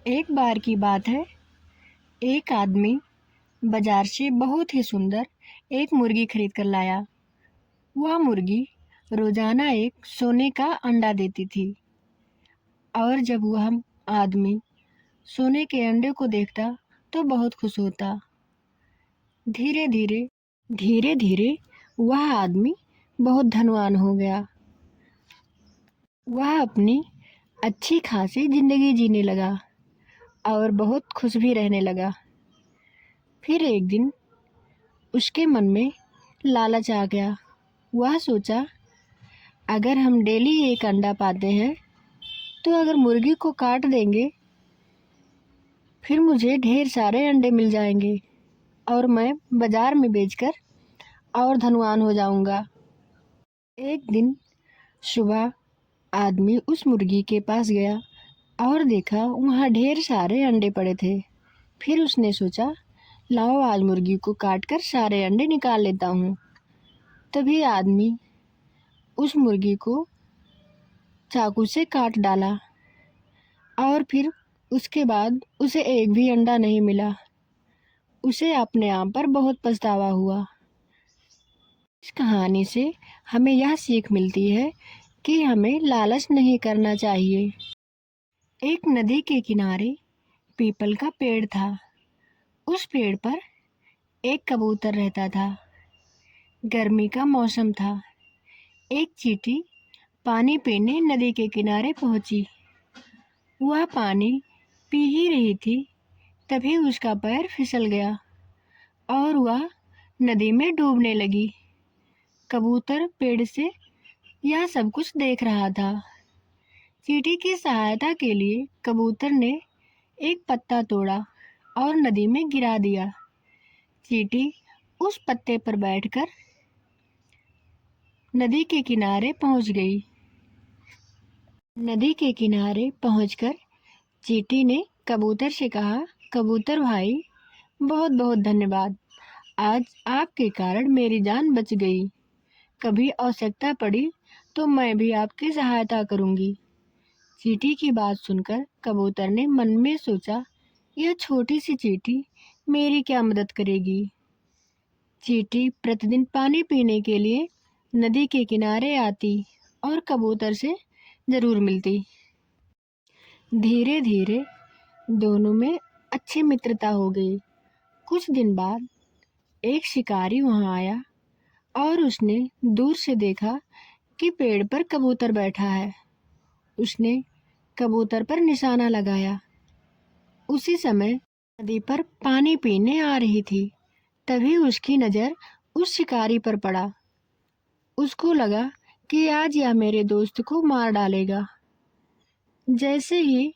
एक बार की बात है, एक आदमी बाजार से बहुत ही सुंदर एक मुर्गी खरीद कर लाया। वह मुर्गी रोजाना एक सोने का अंडा देती थी और जब वह आदमी सोने के अंडे को देखता तो बहुत खुश होता। धीरे धीरे वह आदमी बहुत धनवान हो गया। वह अपनी अच्छी खासी जिंदगी जीने लगा और बहुत खुश भी रहने लगा। फिर एक दिन उसके मन में लालच आ गया। वह सोचा, अगर हम डेली एक अंडा पाते हैं तो अगर मुर्गी को काट देंगे फिर मुझे ढेर सारे अंडे मिल जाएंगे और मैं बाजार में बेचकर और धनवान हो जाऊंगा। एक दिन सुबह आदमी उस मुर्गी के पास गया और देखा वहाँ ढेर सारे अंडे पड़े थे। फिर उसने सोचा, लाओ आज मुर्गी को काट कर सारे अंडे निकाल लेता हूँ। तभी आदमी उस मुर्गी को चाकू से काट डाला और फिर उसके बाद उसे एक भी अंडा नहीं मिला। उसे अपने आप पर बहुत पछतावा हुआ। इस कहानी से हमें यह सीख मिलती है कि हमें लालच नहीं करना चाहिए। एक नदी के किनारे पीपल का पेड़ था। उस पेड़ पर एक कबूतर रहता था। गर्मी का मौसम था। एक चींटी पानी पीने नदी के किनारे पहुंची। वह पानी पी ही रही थी, तभी उसका पैर फिसल गया और वह नदी में डूबने लगी। कबूतर पेड़ से यह सब कुछ देख रहा था। चींटी की सहायता के लिए कबूतर ने एक पत्ता तोड़ा और नदी में गिरा दिया। चींटी उस पत्ते पर बैठकर नदी के किनारे पहुंच गई। नदी के किनारे पहुंचकर चींटी ने कबूतर से कहा, कबूतर भाई, बहुत बहुत धन्यवाद। आज आपके कारण मेरी जान बच गई। कभी आवश्यकता पड़ी तो मैं भी आपकी सहायता करूंगी। चींटी की बात सुनकर कबूतर ने मन में सोचा, यह छोटी सी चींटी मेरी क्या मदद करेगी। चींटी प्रतिदिन पानी पीने के लिए नदी के किनारे आती और कबूतर से जरूर मिलती। धीरे धीरे दोनों में अच्छी मित्रता हो गई। कुछ दिन बाद एक शिकारी वहां आया और उसने दूर से देखा कि पेड़ पर कबूतर बैठा है। उसने कबूतर पर निशाना लगाया। उसी समय नदी पर पानी पीने आ रही थी। तभी उसकी नज़र उस शिकारी पर पड़ा। उसको लगा कि आज यह मेरे दोस्त को मार डालेगा। जैसे ही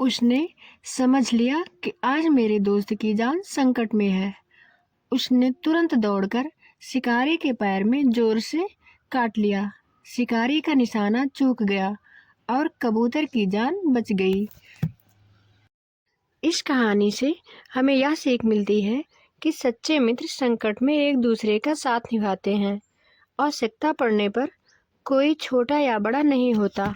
उसने समझ लिया कि आज मेरे दोस्त की जान संकट में है, उसने तुरंत दौड़कर शिकारी के पैर में जोर से काट लिया। शिकारी का निशाना चूक गया और कबूतर की जान बच गई। इस कहानी से हमें यह सीख मिलती है कि सच्चे मित्र संकट में एक दूसरे का साथ निभाते हैं। आवश्यकता पड़ने पर कोई छोटा या बड़ा नहीं होता।